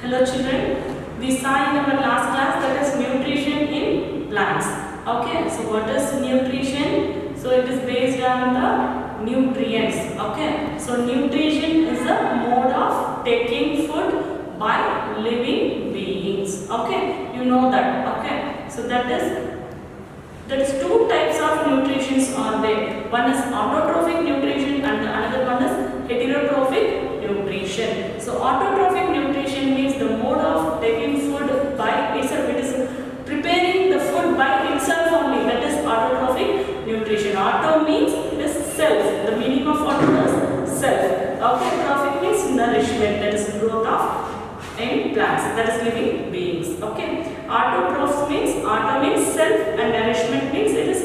Hello children, we saw in our last class that is nutrition in plants. Okay, so what is nutrition? So it is based on the nutrients. Okay, so nutrition is a mode of taking food by living beings. Okay, you know that. Okay, so that is two types of nutritions are there. One is autotrophic nutrition and another one is heterotrophic nutrition. So autotrophic nutrition means the mode of taking food by itself. It is preparing the food by itself only. That is autotrophic nutrition. Auto means it is self. The meaning of auto is self. Okay, trophic means nourishment. That is growth of in plants, that is living beings. Okay, autotrophs means auto means self and nourishment means it is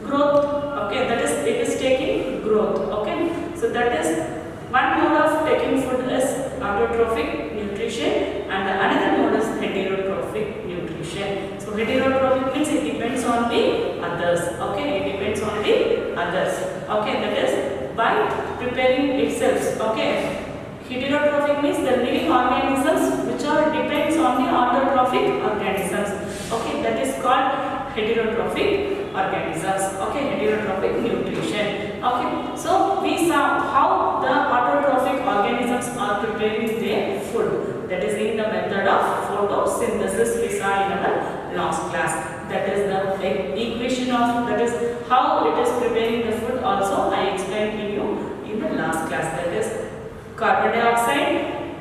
growth. Okay, that is it is taking growth. Okay, so that is one mode of taking food is autotrophic nutrition and another mode is heterotrophic nutrition. So heterotrophic means it depends on the others. Okay, it depends on the others. Okay, that is by preparing itself. Okay, heterotrophic means the living organisms which are depends on the autotrophic organisms. Okay, that is called heterotrophic organisms. Okay, heterotrophic nutrition. Okay, so we saw how the autotrophic organisms are preparing their food. That is in the method of photosynthesis we saw in our last class. That is the equation of, that is how it is preparing the food also I explained to you in the last class. That is carbon dioxide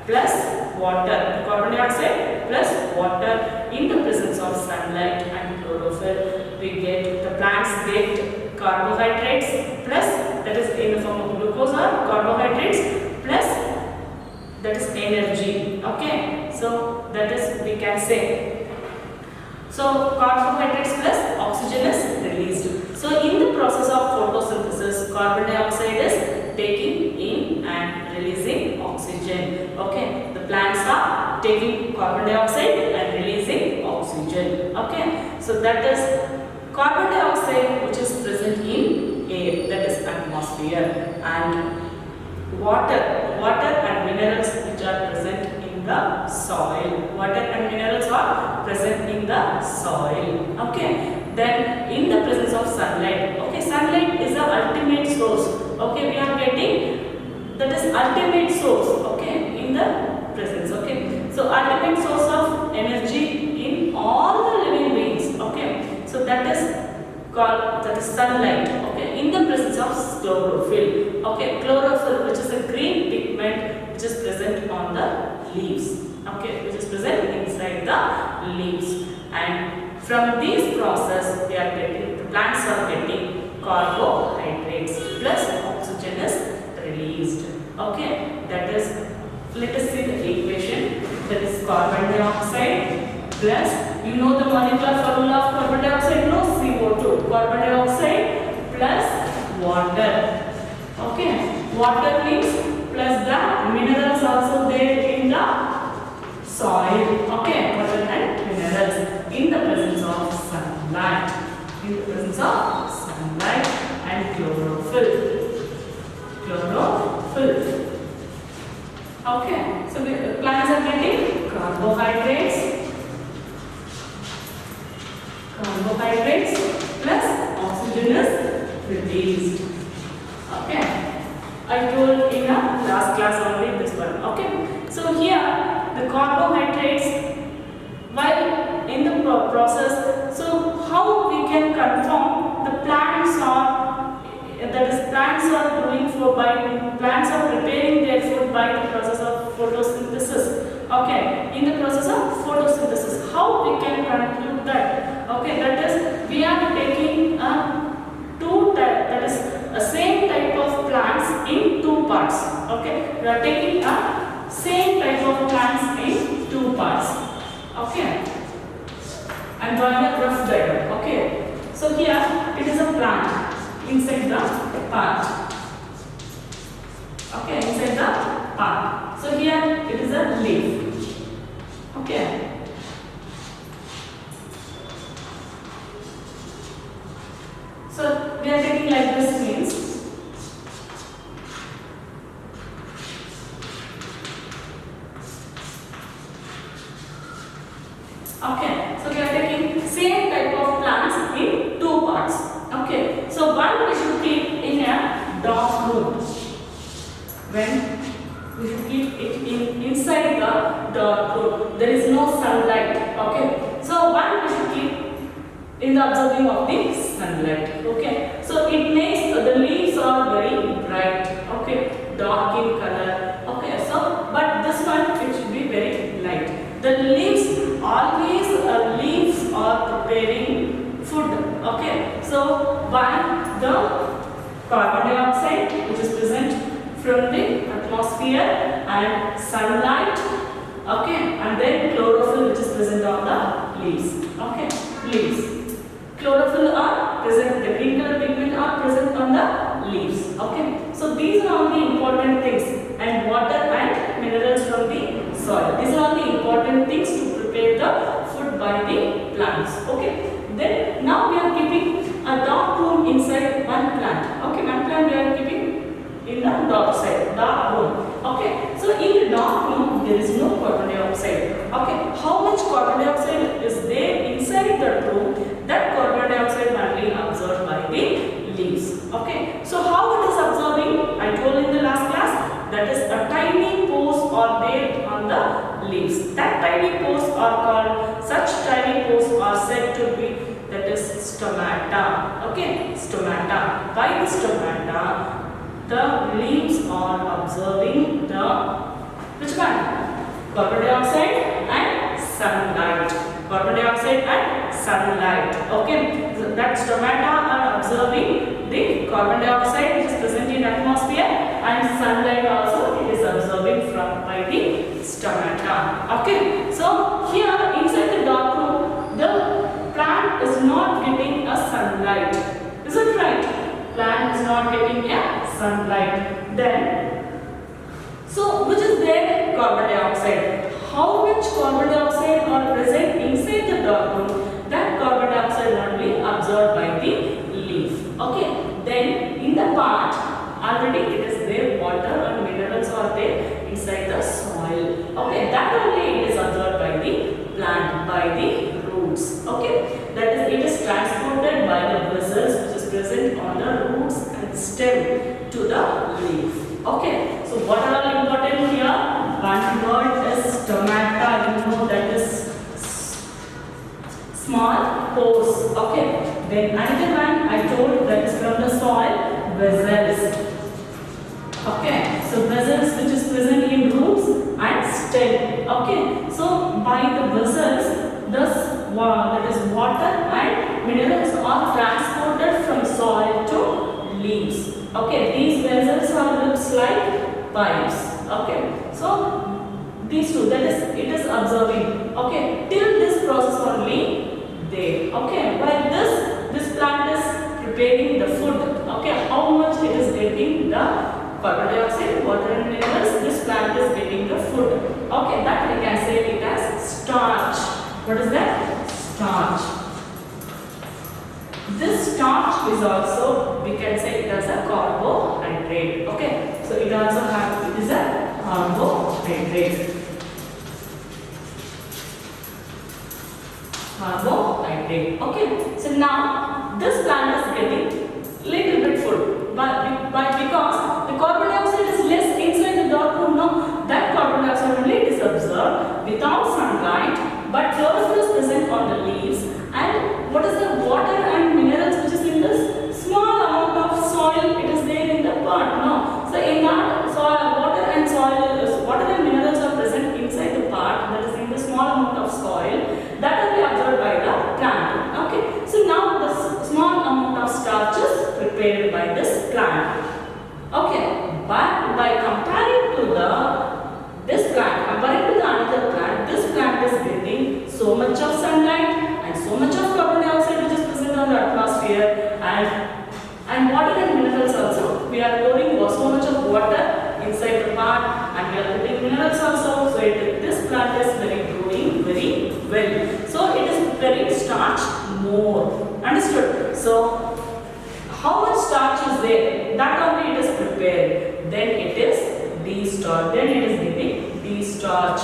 plus water. Carbon dioxide plus water in the presence of sunlight and chlorophyll. We get, the plants get carbohydrates plus, that is in the form of glucose or carbohydrates plus, that is energy. Okay, so that is we can say. So carbohydrates plus oxygen is released. So in the process of photosynthesis, carbon dioxide is taking in and releasing oxygen. Okay, the plants are taking carbon dioxide and releasing oxygen. Okay, so that is carbon dioxide which is present in air, that is atmosphere, and water and minerals which are present in the soil. Water and minerals are present in the soil. Okay, then in the presence of sunlight. Okay, sunlight is the ultimate source. Okay, we are getting, that is ultimate source. Okay, in the presence. Okay, so ultimate source of energy in all the living beings. Okay, so that is called, that is sunlight. Okay, in the presence of chlorophyll. Okay, chlorophyll which is a green pigment which is present on the leaves. Okay, which is present inside the leaves, and from this process we are getting, the plants are getting carbohydrates plus oxygen is released. Okay, that is, let us see the equation. That is carbon dioxide plus, you know the molecular formula of carbon dioxide, no, CO2. Carbon dioxide plus water. Okay, water means plus the minerals also there in the soil. Okay, water and minerals in the presence of sunlight. In the presence of sunlight and chlorophyll. Chlorophyll. Okay, so the plants are getting carbohydrates plus oxygen is released. Okay, I told in the last class only this one. Okay, so here the carbohydrates, while in the process, so how we can confirm the plants are, that is plants are doing for by, plants are preparing their food by the process of photosynthesis. Okay, in the process of photosynthesis, how we can conclude that? Okay, that is we are taking two type, that is a same type of plants in two parts. Okay, we are taking a same type of plants in two parts. Okay, I am drawing a rough diagram. Okay, so here it is a plant inside the part. Okay, inside the part. So here it is a leaf. Okay. So we are taking like this means, Okay, so we are taking same type of plants in two parts. Okay, so one we should keep in a dark room. When we should keep it inside the dark room, there is no sunlight. Okay, so one we should keep in the observing of the sunlight. Okay, so it makes the leaves are very bright. Okay, dark in color. Okay, so but this one it should be very light. The leaves always leaves are preparing food. Okay, so one the carbon dioxide which is present from the atmosphere and sunlight. Okay, and then chlorophyll which is present on the leaves. Okay, leaves. Chlorophyll are present, the green color pigment are present on the leaves. Okay, so these are all the important things, and water and minerals from the soil. These are all the important things to prepare the food by the plants. Okay, then now we are keeping a dark room inside one plant. Okay, one plant we are keeping in the dark side, dark room. Okay, so in the dark room there is no carbon dioxide. Okay, how much carbon dioxide is there inside the room? That carbon dioxide only absorbed by the leaves. Okay, so how it is absorbing? I told in the last class that is a tiny pores are there on the leaves. That tiny pores are called, such tiny pores are said to be, that is stomata. Okay, stomata. By the stomata, the leaves are absorbing the which one? Carbon dioxide and sunlight. Carbon dioxide and sunlight. Okay, so that stomata are absorbing the carbon dioxide which is present in atmosphere, and sunlight also it is absorbing from by the stomata. Okay, so here inside the dark room the plant is not getting a sunlight. Is it right? Plant is not getting a sunlight. Then, so which is there? Carbon dioxide. How much carbon dioxide are present inside the dark room? That carbon dioxide only absorbed by the leaf. Okay. Then in the part already it is there, water and minerals are there inside the soil. Okay. That only it is absorbed by the plant, by the roots. Okay. That is, it is transported by the vessels which is present on the roots and stem to the leaf. Okay, so what are all important here? One word is stomata. You know that is small pores. Okay, then another one I told that is from the soil, vessels. Okay, so vessels which is present in roots and stem. Okay, so by the vessels, that is water and minerals are transported from soil to leaves. Okay, these vessels are looks like pipes. Okay, so these two, that is, it is absorbing. Okay, till this process only there. Okay, while this plant is preparing the food. Okay, how much it is getting the carbon dioxide, water and minerals, this plant is getting the food. Okay, that we can say it as starch. What is that? Starch. This starch is also, we can say it as a carbohydrate. Okay, so it also has, it is a carbohydrate. Carbohydrate. Okay, so now this plant is getting little bit food, but because the carbon dioxide is less inside the dark room, no, that carbon dioxide only it is absorbed without sunlight, but chlorophyll is present on the leaves. And what is the water and minerals which is in this small amount of soil, it is there in the pot, no. So in that soil, water and minerals are present inside the pot, that is in the small amount of soil, that will be absorbed by the plant. Okay, so now the small amount of starch is prepared by this plant. Okay, but by comparing to this plant, comparing to the another plant, this plant is getting so much of sunlight and so much of carbon dioxide which is present on the atmosphere, and water and minerals also. We are pouring so much of water inside the pot, and we are putting minerals also. So this plant is growing very well. So it is preparing starch more. Understood? So how much starch is there? That only it is prepared. Then it is de-starch. Then it is giving de-starch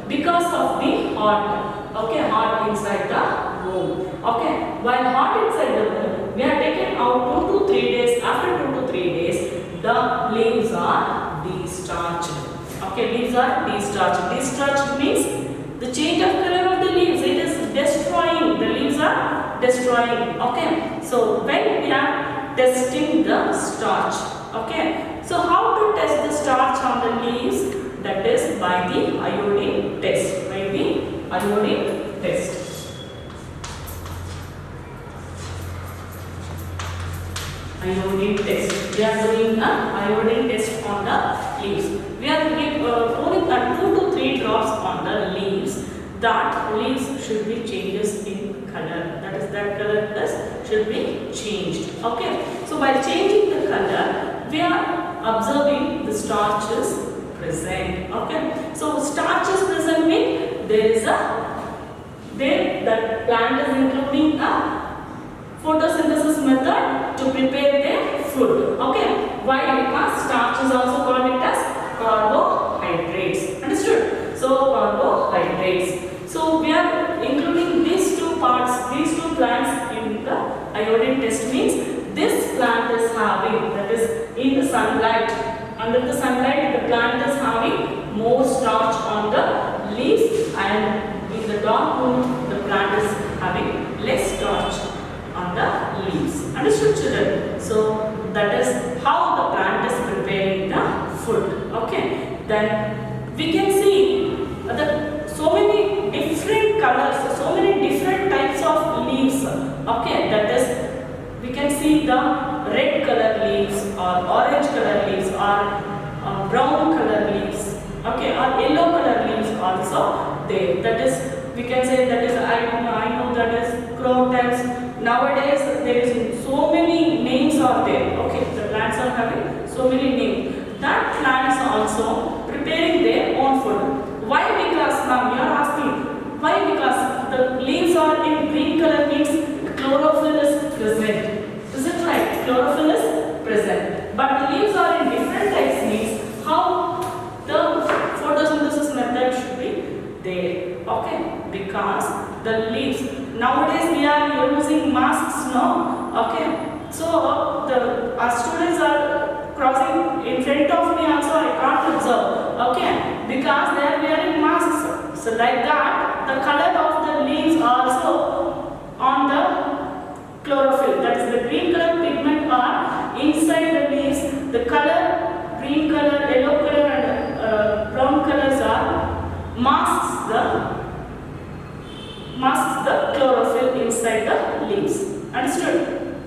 because of the hot. Okay, hot inside the room. Okay, while hot inside the room, we are taken out 2 to 3 days. After 2 to 3 days, the leaves are destarched. Okay, leaves are destarched. Destarched means the change of color of the leaves. It is destroying. The leaves are destroying. Okay, so when we are testing the starch. Okay, so how to test the starch on the leaves? That is by the iodine test. By the iodine test. Iodine test. We are doing an iodine test on the leaves. We are pouring 2 to 3 drops on the leaves. That leaves should be changes in color. That is, that color should be changed. Okay. So by changing the color, we are observing the starch is present. Okay. So starch is present means that plant is including a photosynthesis method to prepare their food. Okay. Why? Because starch is also called it as carbohydrates. Understood? So carbohydrates. So we are including these two parts, these two plants in the iodine test means this plant is having, that is in the sunlight, under the sunlight the plant is having more starch on the leaves, and in the dark room the plant is having less starch on the leaves. Understood, children? So that is how the plant is preparing the food. Okay. Then we can see so many different colors, so many different types of leaves. Okay, that is, we can see the red color leaves or orange color leaves or brown color leaves. Okay, or yellow color leaves also there. That is, we can say that is, I know that is crocuses. Nowadays there is so many names are there. Okay, the plants are having so many names. That plants also preparing their own food. Why? Because now you are asking, why? Because the leaves are in green color means chlorophyll is present. Is it right? Chlorophyll is present. But the leaves are in different types means how the photosynthesis method should be there. Okay? Because the leaves, nowadays we are using masks now. Okay? So our students are crossing in front of me also, I can't observe. Okay? Because they are wearing masks. So like that, the color of the leaves also on the chlorophyll. That is, the green color pigment are inside the leaves. The color, green color, yellow color and brown colors are masks the chlorophyll inside the leaves. Understood?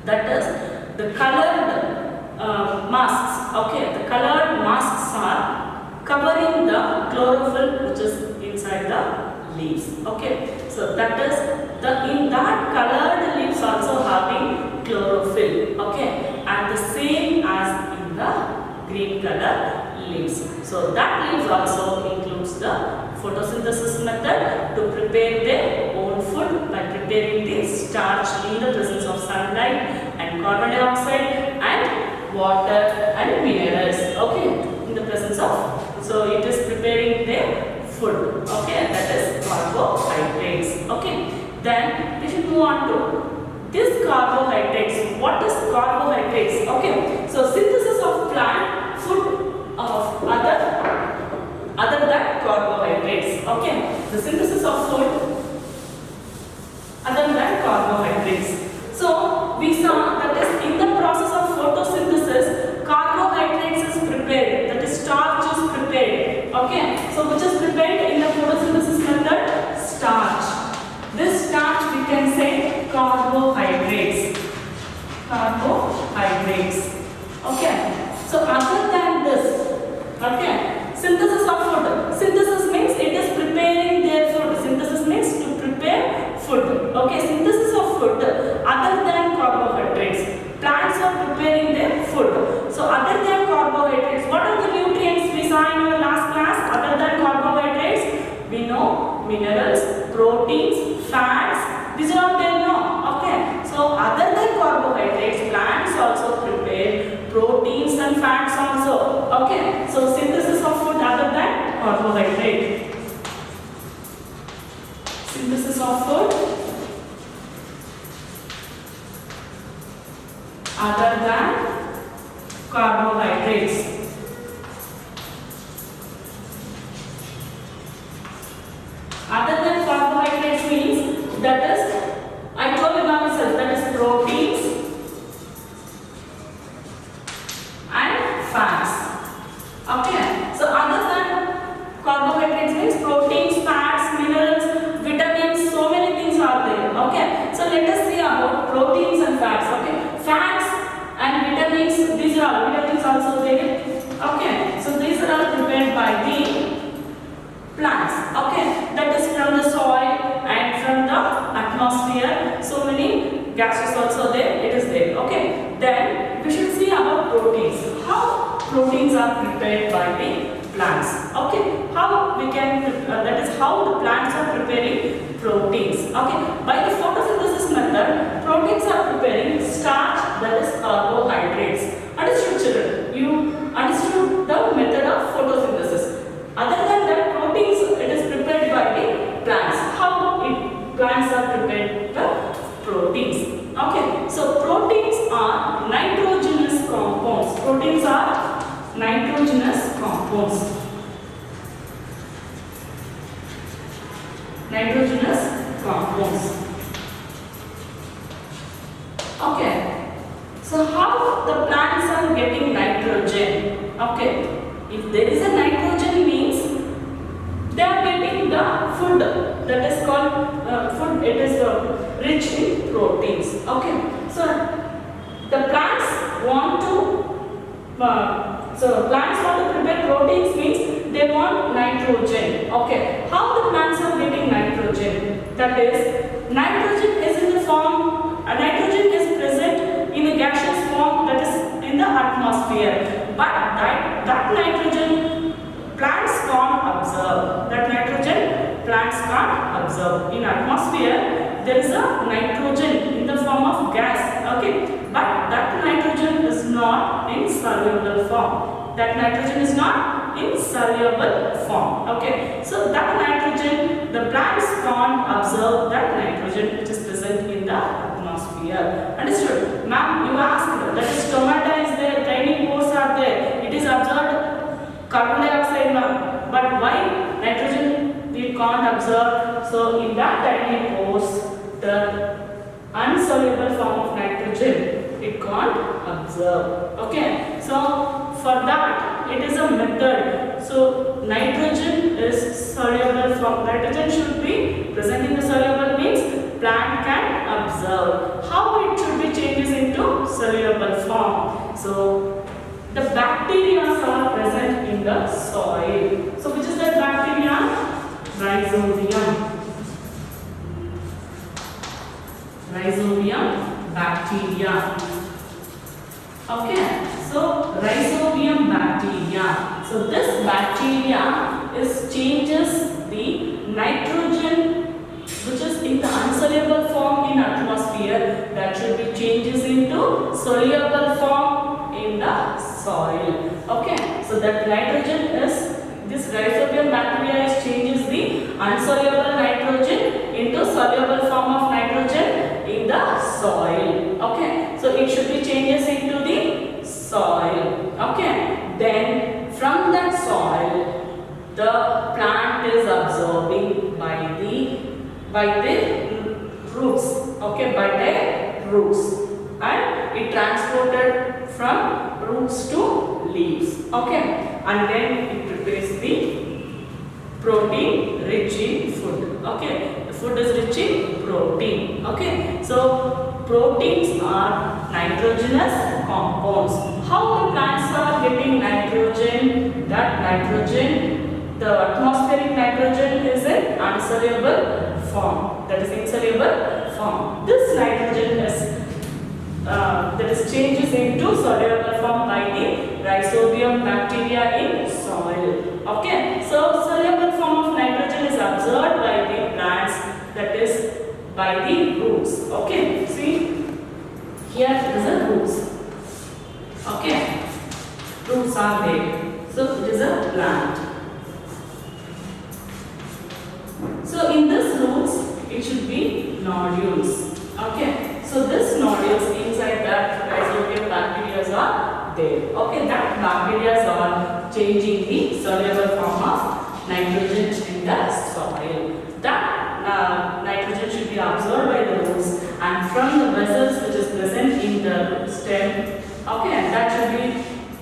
That is, the colored masks. Okay, the colored masks are covering the chlorophyll which is inside the leaves. Okay, so that is in that colored leaves also having chlorophyll. Okay, and the same as in the green color leaves. So that leaves also includes the photosynthesis method to prepare their own food by preparing the starch in the presence of sunlight and carbon dioxide and water and minerals. Okay, in the presence of, so it is preparing their food. Okay, that is carbohydrates. Okay, then we should move on to this carbohydrates. What is carbohydrates? Okay, so synthesis of plant food of other than carbohydrates. Okay, the synthesis of food other than carbohydrates. So we saw that is in the process of photosynthesis, carbohydrates is prepared. That is, starch is prepared. Okay, so which is prepared in the photosynthesis method? Starch. This starch we can say carbohydrates. Carbohydrates. Okay. So other than this, okay, synthesis of food. Synthesis means it is preparing their food. Synthesis means to prepare food. Okay, synthesis of food other than carbohydrates. Plants are preparing their food. So other than carbohydrates, what are the nutrients we saw in our last class? Other than carbohydrates, we know minerals, proteins, fats. These are all there now. Okay. So other than carbohydrates, plants also prepare proteins and fats also. Okay. So synthesis of food other than carbohydrate. synthesis of food other than carbohydrates. Other than carbohydrates means that is, I told you now itself, that is proteins and fats. Okay, so other than carbohydrates means proteins, fats, minerals, vitamins, so many things are there. Okay, so let us see about proteins and fats. Okay, fats and vitamins, these are vitamins also there. Okay, so these are all prepared by the plants. Okay, that is from the soil and from the atmosphere. So many gases also there, it is there. Okay, then we should see about proteins. How proteins are prepared by the plants. Okay, how we can that is how the plants are preparing proteins. Okay, by the photosynthesis method, proteins are preparing starch, that is carbohydrates. Understood, children? You understood the method of photosynthesis. Other than that, proteins, it is prepared by the plants. How plants are prepared the proteins? Okay, so proteins are nitrogenous compounds. Proteins are nitrogenous compounds. Nitrogenous compounds. Okay, so how the plants are getting nitrogen? Okay, if there is a nitrogen means they are getting the food that is called food. It is rich in proteins. Okay, so the plants want to prepare proteins means they want nitrogen. Okay, how the plants are getting nitrogen? That is, nitrogen is in the form. Nitrogen is present in a gaseous form, that is in the atmosphere. But that nitrogen plants can't observe. That nitrogen plants can't observe. In atmosphere, there is a nitrogen in the form of gas. Okay, but that nitrogen is not in soluble form. That nitrogen is not in soluble form. Okay, so that nitrogen, the plants can't observe that nitrogen which is present in the atmosphere. Understood? Ma'am, you asked, that is stomata is there, tiny pores are there. It is absorbed carbon dioxide, but why nitrogen we can't observe? So in that tiny pores, the unsoluble form of nitrogen it can't observe. Okay, so for that it is a method. So nitrogen is soluble form. Nitrogen should be present in the soluble means plant can observe. How it should be changes into soluble form? So the bacteria are present in the soil. So which is that bacteria? Rhizobium. Rhizobium bacteria. Okay, so rhizobium bacteria. So this bacteria changes the nitrogen which is in the unsoluble form in atmosphere, that should be changes into soluble form in the soil. Okay, so that nitrogen is, this rhizobium bacteria changes the unsoluble nitrogen into soluble form of nitrogen in the soil. Okay, so it should be changes into the soil. Okay, then from that soil the plant is absorbing by the roots. Okay, by the roots, and it transported from roots to leaves. Okay, and then it prepares the protein rich in food. Okay, the food is rich in protein. Okay, so proteins are nitrogenous compounds. How the plants are getting nitrogen? That nitrogen, the atmospheric nitrogen is in unsoluble form, that is insoluble form. This nitrogen is that is changes into soluble form by the rhizobium bacteria in soil. Okay, so soluble form of nitrogen is absorbed by the plants, that is by the roots. Okay, see here is the roots. Okay, roots are there. So it is a plant. So in this roots it should be nodules. Okay, so this nodules inside that rhizobium bacteria are there. Okay, that bacteria are changing the soluble form of nitrogen in the soil. That nitrogen should be absorbed by the roots and from the vessels which is present in the root stem. Okay, and that should be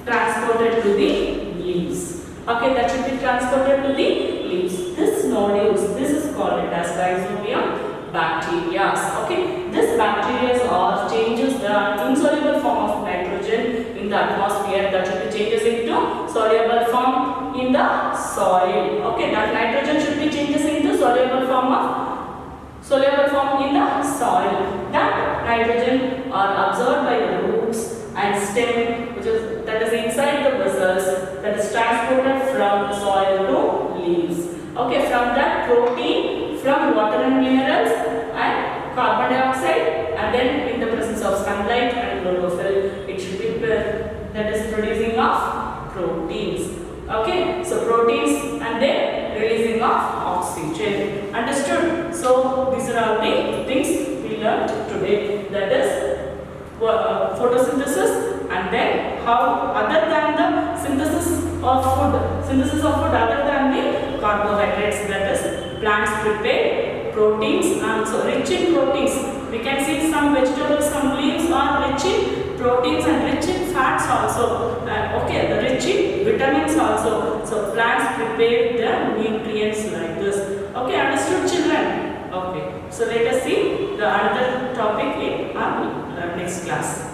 transported to the leaves. Okay, that should be transported to the leaves. This nodules, this is called it as rhizobium bacteria. Okay, this bacteria are changes the insoluble form of nitrogen in the atmosphere, that should be changes into soluble form in the soil. Okay, that nitrogen should be changes into soluble form in the soil. That nitrogen are absorbed by the roots and stem, that is inside the vessels, that is transported from the soil to leaves. Okay, from that protein, from water and minerals and carbon dioxide, and then in the presence of sunlight and chlorophyll, it should be that is producing of proteins. Okay, so proteins and then releasing of oxygen. Understood? So these are all the things we learned today. That is photosynthesis, and then how other than the synthesis of food other than the carbohydrates, that is plants prepare proteins and also rich in proteins. We can see some vegetables, some leaves are rich in proteins and rich in fats also. Okay, the rich in vitamins also. So plants prepare the nutrients like this. Okay, understood children? Okay, so let us see the another topic in our next class.